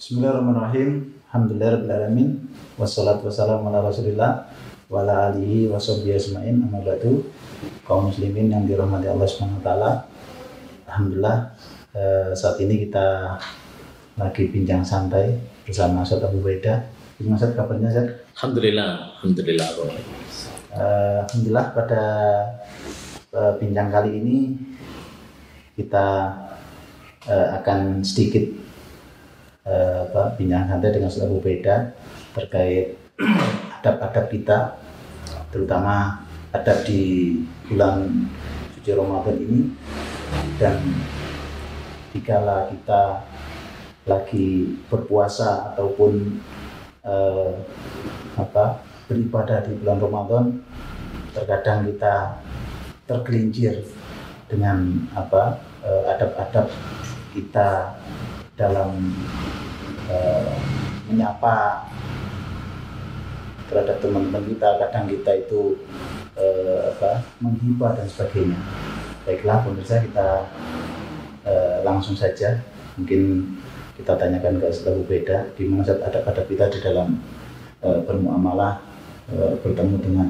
Bismillahirrahmanirrahim. Alhamdulillahirrahmanirrahim. Wassalatu wassalamu ala rasulillah wa ala alihi wa sahbihi asma'in. Amma ba'du. Kaum muslimin yang dirahmati Allah SWT. Alhamdulillah, saat ini kita lagi bincang santai bersama Ustaz Abu Ubaidah. Gimana Ustaz kabarnya Ustaz? Alhamdulillah. Alhamdulillah, pada bincang kali ini kita akan sedikit bincang santai dengan Ustaz Abu Ubaidah terkait adab-adab kita, terutama adab di bulan suci Ramadan ini, dan dikala kita lagi berpuasa ataupun beribadah di bulan Ramadan, terkadang kita tergelincir dengan adab-adab kita dalam menyapa terhadap teman-teman kita. Kadang kita itu menghibah dan sebagainya. Baiklah pemirsa, kita langsung saja mungkin kita tanyakan ke Ustaz Abu Ubaidah, di mana adab-adab kita di dalam bermuamalah, bertemu dengan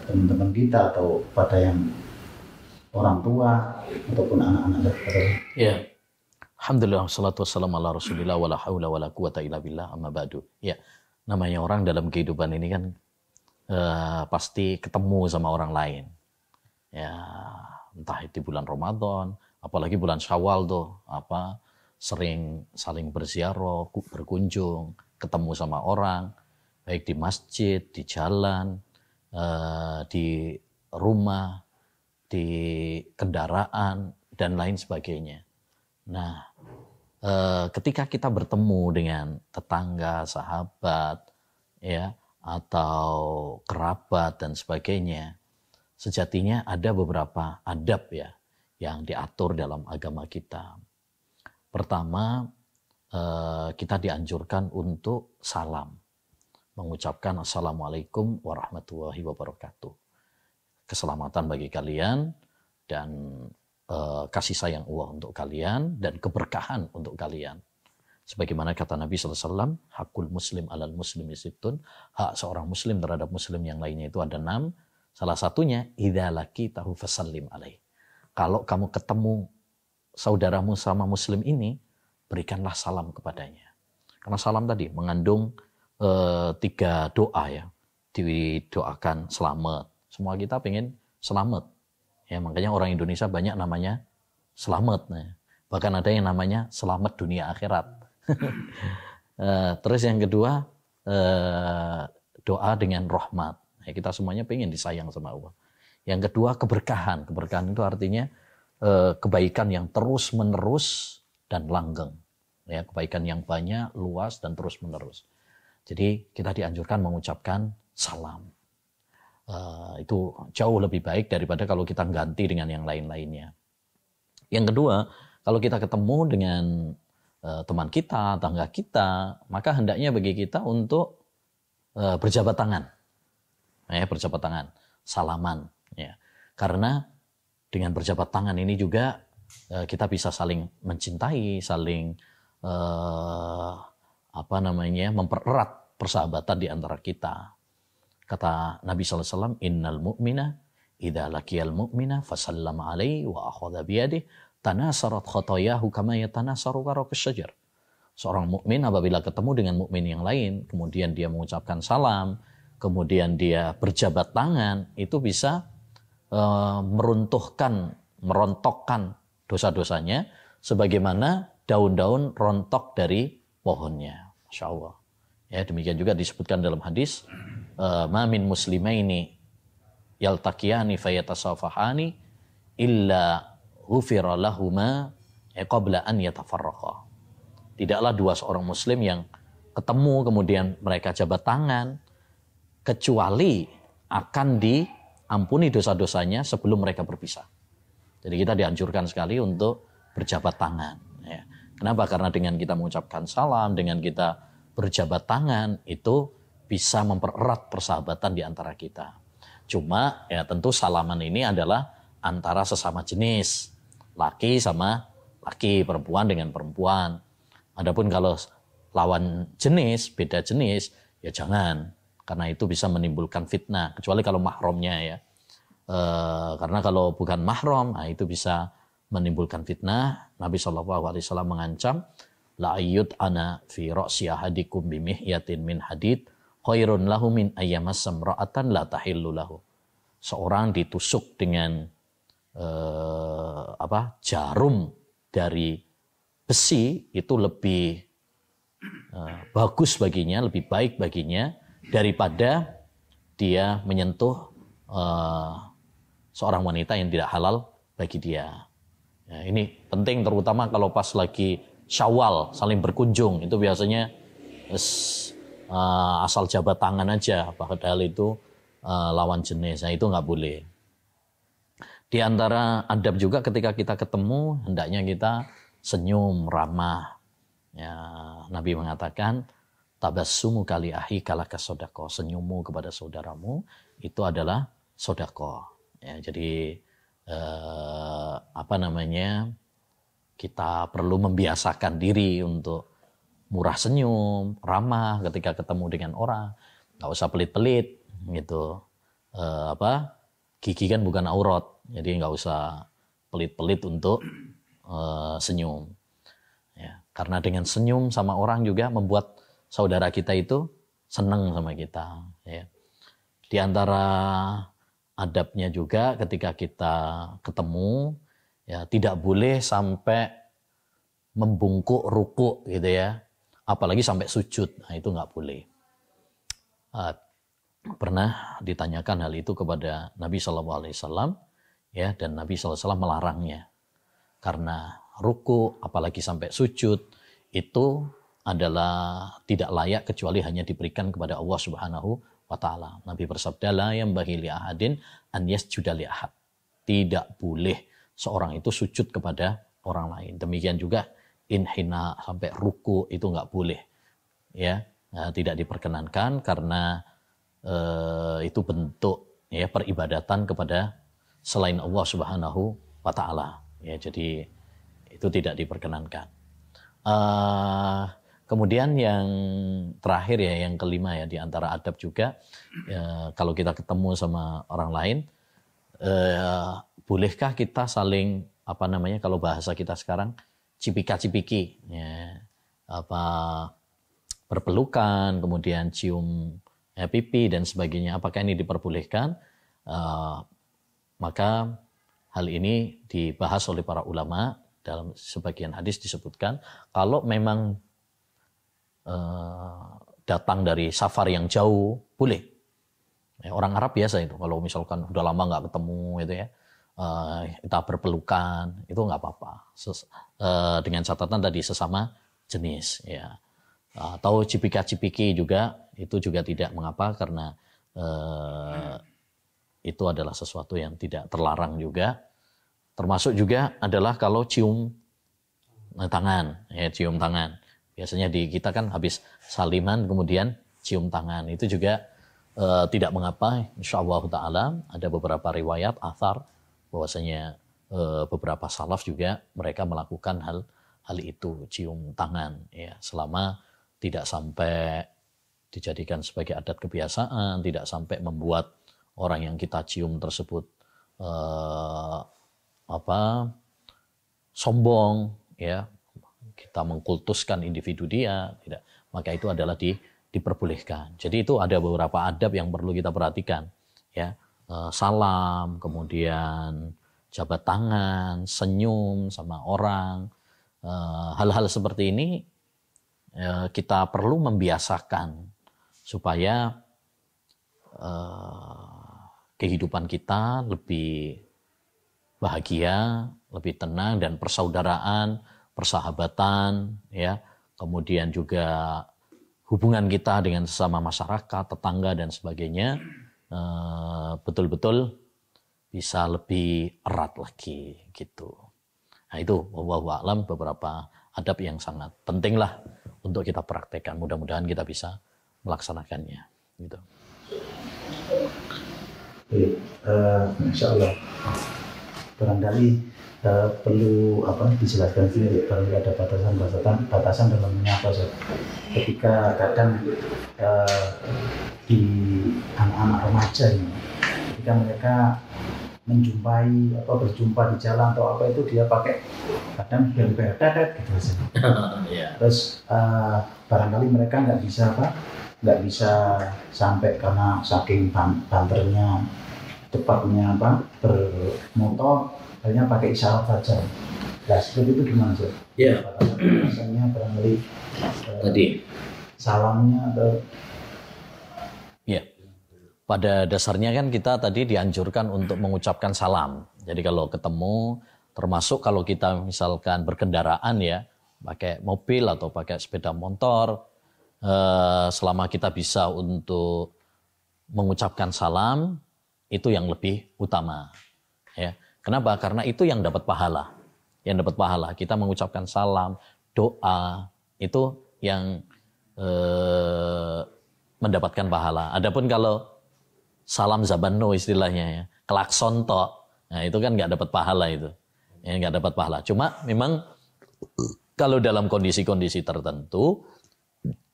teman-teman kita atau pada yang orang tua ataupun anak-anak. Ya. Alhamdulillah, wassalatu wassalamu ala rasulillah wa la hawla wa la quwata illa billah, amma ba'du. Ya, namanya orang dalam kehidupan ini kan pasti ketemu sama orang lain. Ya, entah itu bulan Ramadan, apalagi bulan Syawal tuh, sering saling berziarah, berkunjung, ketemu sama orang, baik di masjid, di jalan, di rumah, di kendaraan, dan lain sebagainya. Nah, ketika kita bertemu dengan tetangga, sahabat, ya, atau kerabat dan sebagainya, sejatinya ada beberapa adab ya yang diatur dalam agama kita. Pertama, kita dianjurkan untuk salam, mengucapkan assalamualaikum warahmatullahi wabarakatuh. Keselamatan bagi kalian dan kasih sayang Allah untuk kalian dan keberkahan untuk kalian. Sebagaimana kata Nabi SAW, hakul muslim alal muslimi sittun, hak seorang muslim terhadap muslim yang lainnya itu ada 6. Salah satunya, idza laqitahu fasallim alaih. Kalau kamu ketemu saudaramu sama muslim ini, berikanlah salam kepadanya. Karena salam tadi mengandung 3 doa ya. Didoakan selamat. Semua kita pengen selamat. Ya, makanya orang Indonesia banyak namanya selamat. Nah, bahkan ada yang namanya selamat dunia akhirat. Terus yang kedua, doa dengan rahmat. Ya, kita semuanya pengen disayang sama Allah. Yang kedua, keberkahan. Keberkahan itu artinya kebaikan yang terus menerus dan langgeng. Ya, kebaikan yang banyak, luas, dan terus menerus. Jadi kita dianjurkan mengucapkan salam. Itu jauh lebih baik daripada kalau kita ganti dengan yang lain-lainnya. Yang kedua, kalau kita ketemu dengan teman kita, tangga kita, maka hendaknya bagi kita untuk berjabat tangan. Berjabat tangan, salaman. Ya. Karena dengan berjabat tangan ini juga kita bisa saling mencintai, saling mempererat persahabatan di antara kita. Kata Nabi SAW, innal mu'mina idza laqiyal mu'mina fasallama alaihi wa akhadha biyadihi tanasarat khotoyahu kama yatanasaru waraqus syajar. Seorang mukmin apabila ketemu dengan mukmin yang lain, kemudian dia mengucapkan salam, kemudian dia berjabat tangan, itu bisa merontokkan dosa-dosanya sebagaimana daun-daun rontok dari pohonnya. Masya Allah. Ya, demikian juga disebutkan dalam hadis, ma min muslimaini yaltaqiyani fayatasafahani illa ghufira lahuma qabla an yatafarraqa. Tidaklah dua seorang muslim yang ketemu kemudian mereka jabat tangan kecuali akan diampuni dosa-dosanya sebelum mereka berpisah. Jadi kita dianjurkan sekali untuk berjabat tangan. Ya. Kenapa? Karena dengan kita mengucapkan salam, dengan kita berjabat tangan, itu bisa mempererat persahabatan di antara kita. Cuma ya tentu salaman ini adalah antara sesama jenis. Laki sama laki, perempuan dengan perempuan. Adapun kalau lawan jenis, beda jenis, ya jangan, karena itu bisa menimbulkan fitnah, kecuali kalau mahramnya ya. Karena kalau bukan mahram, nah itu bisa menimbulkan fitnah. Nabi SAW mengancam, la ayyut ana fi ra'si ahadikum bimihyatin min hadid khairun lahu min ayyamassam ra'atan la tahillu lahu. Seorang ditusuk dengan jarum dari besi itu lebih bagus baginya, lebih baik baginya daripada dia menyentuh seorang wanita yang tidak halal bagi dia. Ya, ini penting terutama kalau pas lagi Syawal saling berkunjung, itu biasanya asal jabat tangan aja, padahal itu lawan jenis. Nah, itu nggak boleh. Di antara adab juga ketika kita ketemu, hendaknya kita senyum, ramah. Ya, Nabi mengatakan, tabassumu kali ahi kalaka sodako. Senyummu kepada saudaramu itu adalah sodako. Ya, jadi kita perlu membiasakan diri untuk murah senyum, ramah ketika ketemu dengan orang, nggak usah pelit-pelit gitu. Gigi kan bukan aurat, jadi nggak usah pelit-pelit untuk senyum. Ya, karena dengan senyum sama orang juga membuat saudara kita itu senang sama kita. Ya. Di antara adabnya juga ketika kita ketemu, ya tidak boleh sampai membungkuk ruku gitu ya, apalagi sampai sujud. Nah, itu nggak boleh. Pernah ditanyakan hal itu kepada Nabi SAW, ya, dan Nabi SAW melarangnya karena ruku apalagi sampai sujud itu adalah tidak layak kecuali hanya diberikan kepada Allah Subhanahu wa Ta'ala. Nabi bersabda, la yanbaghi li ahadin an yasjuda li ahad. Tidak boleh seorang itu sujud kepada orang lain. Demikian juga inhina sampai ruku itu nggak boleh, ya, tidak diperkenankan karena itu bentuk ya peribadatan kepada selain Allah Subhanahu wa Ta'ala. Ya, jadi itu tidak diperkenankan. Kemudian yang terakhir ya, yang kelima ya, di antara adab juga kalau kita ketemu sama orang lain, bolehkah kita saling kalau bahasa kita sekarang cipika-cipiki, ya, berpelukan, kemudian cium pipi dan sebagainya. Apakah ini diperbolehkan? Maka hal ini dibahas oleh para ulama. Dalam sebagian hadis disebutkan kalau memang datang dari safar yang jauh boleh. Ya, orang Arab biasa itu kalau misalkan udah lama nggak ketemu gitu ya, kita berpelukan itu nggak apa-apa. Dengan catatan tadi sesama jenis ya. Atau cipika-cipiki juga itu juga tidak mengapa karena itu adalah sesuatu yang tidak terlarang juga. Termasuk juga adalah kalau cium tangan, ya, cium tangan. Biasanya di kita kan habis saliman kemudian cium tangan, itu juga tidak mengapa. Insyaallah Ta'ala ada beberapa riwayat athar bahwasanya beberapa salaf juga mereka melakukan hal itu, cium tangan, ya, selama tidak sampai dijadikan sebagai adat kebiasaan, tidak sampai membuat orang yang kita cium tersebut sombong, ya, kita mengkultuskan individu dia, tidak, maka itu adalah diperbolehkan. Jadi itu ada beberapa adab yang perlu kita perhatikan, ya, salam, kemudian jabat tangan, senyum sama orang, hal-hal seperti ini kita perlu membiasakan supaya kehidupan kita lebih bahagia, lebih tenang, dan persaudaraan, persahabatan, ya, kemudian juga hubungan kita dengan sesama masyarakat, tetangga dan sebagainya betul-betul bisa lebih erat lagi gitu. Nah, itu wallahu a'lam beberapa adab yang sangat penting lah untuk kita praktekkan. Mudah-mudahan kita bisa melaksanakannya gitu. Insya Allah barangkali perlu dijelaskan sendiri, perlu ada batasan dalam menyapa. Ketika kadang di anak-anak remaja ini, ketika mereka berjumpa di jalan atau apa itu, dia pakai kadang bel-bel gitu aja. Terus barangkali mereka nggak bisa sampai karena saking banternya, cepatnya bermotor, hanya pakai isyarat saja. Nah, seperti itu gimana sih? Ya. Rasanya barangkali Tadi salamnya atau ya. Pada dasarnya kan kita tadi dianjurkan untuk mengucapkan salam. Jadi kalau ketemu, termasuk kalau kita misalkan berkendaraan ya, pakai mobil atau pakai sepeda motor, selama kita bisa untuk mengucapkan salam, itu yang lebih utama. Ya. Kenapa? Karena itu yang dapat pahala. Yang dapat pahala. Kita mengucapkan salam, doa, itu yang mendapatkan pahala. Adapun kalau salam zabano istilahnya ya, klakson tok, nah itu kan nggak dapat pahala itu, ya nggak dapat pahala. Cuma memang kalau dalam kondisi-kondisi tertentu,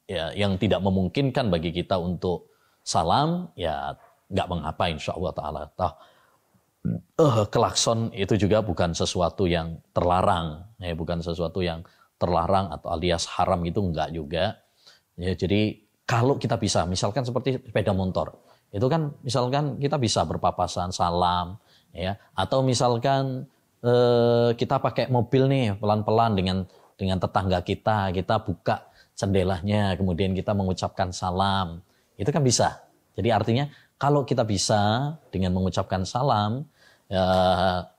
ya yang tidak memungkinkan bagi kita untuk salam, ya nggak mengapa insya Allah Taala. Klakson itu juga bukan sesuatu yang terlarang, ya bukan sesuatu yang terlarang atau alias haram, itu enggak juga. Ya, jadi kalau kita bisa, misalkan seperti sepeda motor. Itu kan misalkan kita bisa berpapasan salam, ya, atau misalkan kita pakai mobil nih pelan-pelan dengan tetangga kita buka jendelanya, kemudian kita mengucapkan salam, itu kan bisa. Jadi artinya kalau kita bisa dengan mengucapkan salam,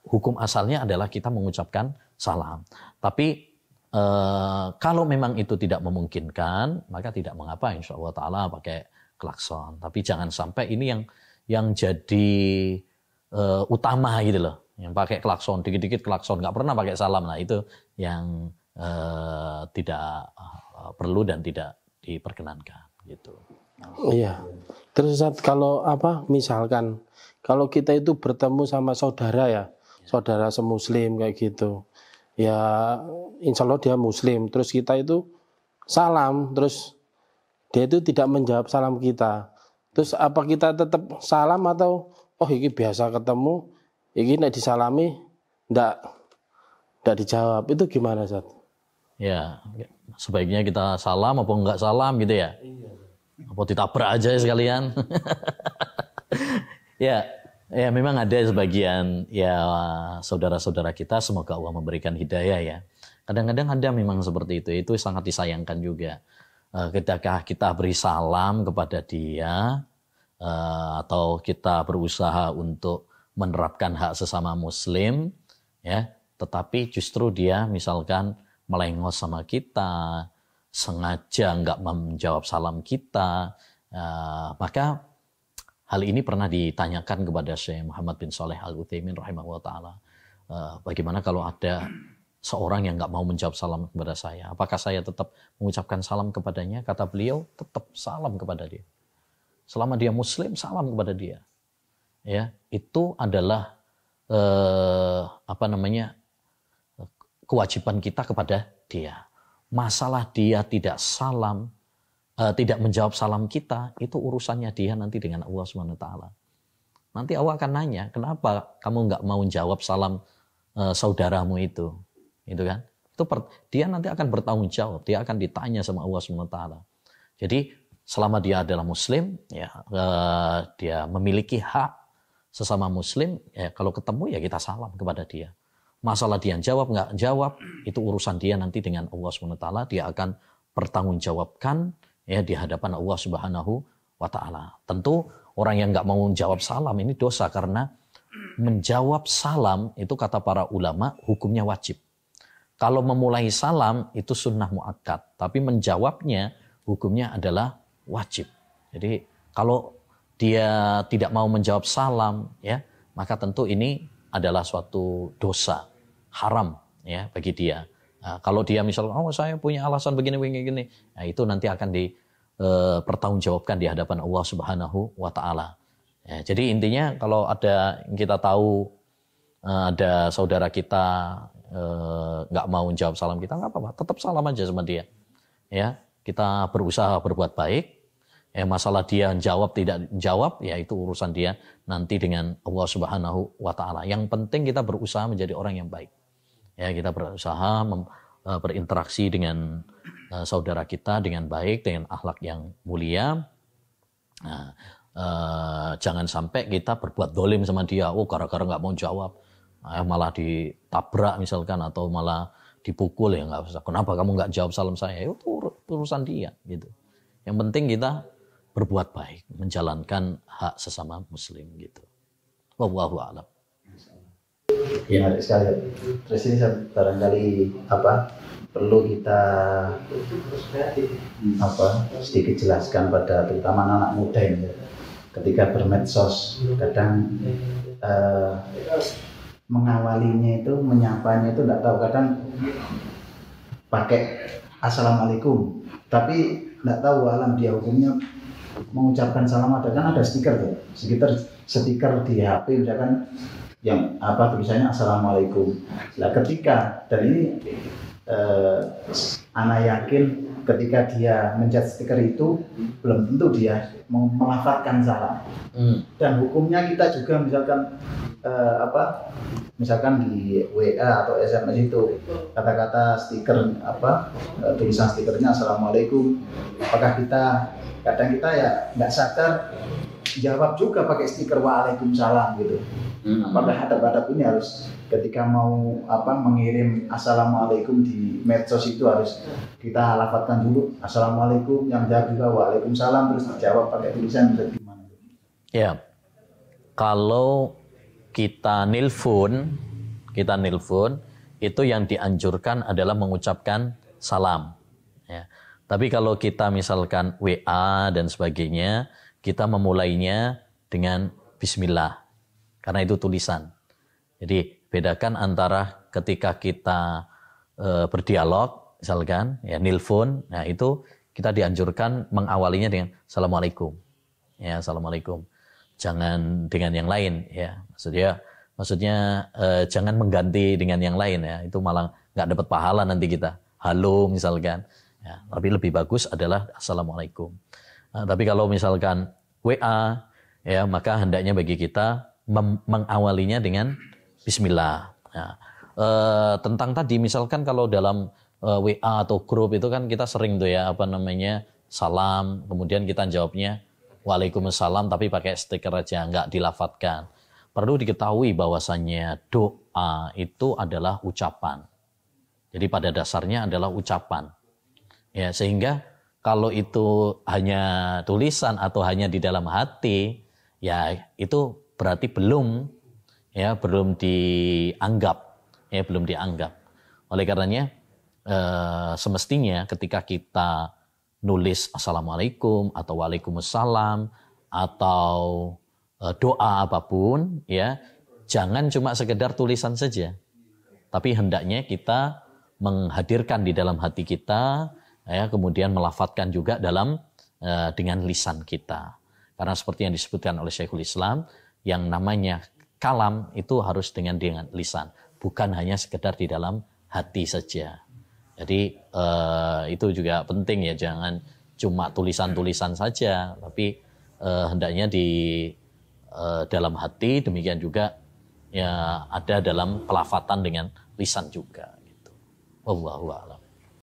hukum asalnya adalah kita mengucapkan salam. Tapi kalau memang itu tidak memungkinkan, maka tidak mengapa insya Allah Ta'ala pakai klakson. Tapi jangan sampai ini yang jadi utama gitu loh. Yang pakai klakson, dikit-dikit klakson, nggak pernah pakai salam. Nah itu yang tidak perlu dan tidak diperkenankan gitu. Iya. Terus kalau misalkan kalau kita itu bertemu sama saudara ya, saudara semuslim kayak gitu. Ya insya Allah dia muslim, terus kita itu salam, terus dia itu tidak menjawab salam kita. Terus apa kita tetap salam atau ini biasa ketemu, ini nek disalami ndak dijawab, itu gimana Zat? Ya sebaiknya kita salam apa enggak salam gitu ya? Apa ditabrak aja sekalian? Ya memang ada sebagian ya saudara-saudara kita, semoga Allah memberikan hidayah ya. Kadang-kadang ada memang seperti itu sangat disayangkan juga. Ketika kita beri salam kepada dia atau kita berusaha untuk menerapkan hak sesama muslim ya, tetapi justru dia misalkan melengos sama kita, sengaja nggak menjawab salam kita, maka hal ini pernah ditanyakan kepada Syekh Muhammad bin Shalih Al-Utsaimin rahimahullah ta'ala. Bagaimana kalau ada seorang yang nggak mau menjawab salam kepada saya? Apakah saya tetap mengucapkan salam kepadanya? Kata beliau, tetap salam kepada dia. Selama dia muslim, salam kepada dia. Ya, itu adalah kewajiban kita kepada dia. Masalah dia tidak salam, tidak menjawab salam kita, itu urusannya dia nanti dengan Allah SWT. Nanti Allah akan nanya, kenapa kamu nggak mau jawab salam saudaramu itu kan? Dia nanti akan bertanggung jawab, dia akan ditanya sama Allah SWT. Jadi selama dia adalah muslim, ya dia memiliki hak sesama muslim, ya kalau ketemu ya kita salam kepada dia. Masalah dia jawab nggak jawab, itu urusan dia nanti dengan Allah SWT. Dia akan bertanggungjawabkan ya di hadapan Allah Subhanahu wa Ta'ala. Tentu orang yang nggak mau menjawab salam ini dosa, karena menjawab salam itu kata para ulama hukumnya wajib. Kalau memulai salam itu sunnah muakkad, tapi menjawabnya hukumnya adalah wajib. Jadi kalau dia tidak mau menjawab salam ya, maka tentu ini adalah suatu dosa haram ya bagi dia. Nah, kalau dia misalnya, saya punya alasan begini, nah itu nanti akan dipertanggungjawabkan di hadapan Allah Subhanahu wa Ta'ala. Ya, jadi intinya kalau ada yang kita tahu ada saudara kita nggak mau jawab salam kita, nggak apa-apa, tetap salam aja sama dia. Ya, kita berusaha berbuat baik. Masalah dia jawab tidak jawab, ya itu urusan dia nanti dengan Allah Subhanahu wa Ta'ala. Yang penting kita berusaha menjadi orang yang baik. Ya, kita berusaha berinteraksi dengan saudara kita dengan baik, dengan akhlak yang mulia. Nah, jangan sampai kita berbuat dolim sama dia. Gara-gara nggak mau jawab, malah ditabrak misalkan, atau malah dipukul, ya nggak usah. Kenapa kamu nggak jawab salam saya? Itu urusan dia, gitu. Yang penting kita berbuat baik, menjalankan hak sesama muslim, gitu. Wallahu a'lam. Ya, menarik sekali. Terus ini barangkali perlu kita sedikit jelaskan pada terutama anak muda ini, ketika bermedsos kadang mengawalinya itu, menyapanya itu tidak tahu, kadang pakai assalamualaikum, tapi tidak tahu alam dia hukumnya mengucapkan salam. Ada stiker tuh, stiker di HP misalkan yang tulisannya assalamualaikum. Nah, ketika dan ini anak yakin ketika dia mencet stiker itu belum tentu dia mau melafalkan salam. Dan hukumnya kita juga misalkan di WA atau SMS itu kata-kata stiker tulisan stikernya assalamualaikum, apakah kadang kita ya nggak sadar jawab juga pakai stiker waalaikumsalam gitu. Apakah hadap-hadap ini harus ketika mau mengirim assalamualaikum di medsos itu harus kita lafadzkan dulu assalamualaikum, yang jawab juga waalaikumsalam, terus dijawab pakai tulisan gimana? Ya, kalau kita nelpon itu yang dianjurkan adalah mengucapkan salam. Ya. Tapi kalau kita misalkan WA dan sebagainya, kita memulainya dengan Bismillah, karena itu tulisan. Jadi bedakan antara ketika kita berdialog, misalkan ya nelpon, nah itu kita dianjurkan mengawalinya dengan Assalamualaikum. Ya, Assalamualaikum. Jangan dengan yang lain, ya. Maksudnya jangan mengganti dengan yang lain, ya. Itu malah nggak dapat pahala nanti kita. Halo misalkan. Ya, tapi lebih bagus adalah Assalamualaikum. Nah, tapi kalau misalkan WA, ya, maka hendaknya bagi kita mengawalinya dengan Bismillah. Nah, tentang tadi misalkan kalau dalam WA atau grup itu kan kita sering tuh ya salam, kemudian kita jawabnya Waalaikumsalam tapi pakai stiker aja, nggak dilafadzkan. Perlu diketahui bahwasannya doa itu adalah ucapan. Jadi pada dasarnya adalah ucapan. Ya, sehingga kalau itu hanya tulisan atau hanya di dalam hati, ya itu berarti belum dianggap. Oleh karenanya semestinya ketika kita nulis Assalamualaikum atau Waalaikumsalam atau doa apapun, ya jangan cuma sekedar tulisan saja, tapi hendaknya kita menghadirkan di dalam hati kita, ya, kemudian melafadzkan juga dengan lisan kita. Karena seperti yang disebutkan oleh Syekhul Islam, yang namanya kalam itu harus dengan lisan, bukan hanya sekedar di dalam hati saja. Jadi itu juga penting ya, jangan cuma tulisan-tulisan saja, tapi hendaknya di dalam hati, demikian juga ya ada dalam pelafatan dengan lisan juga. Gitu. Wallahu a'lam.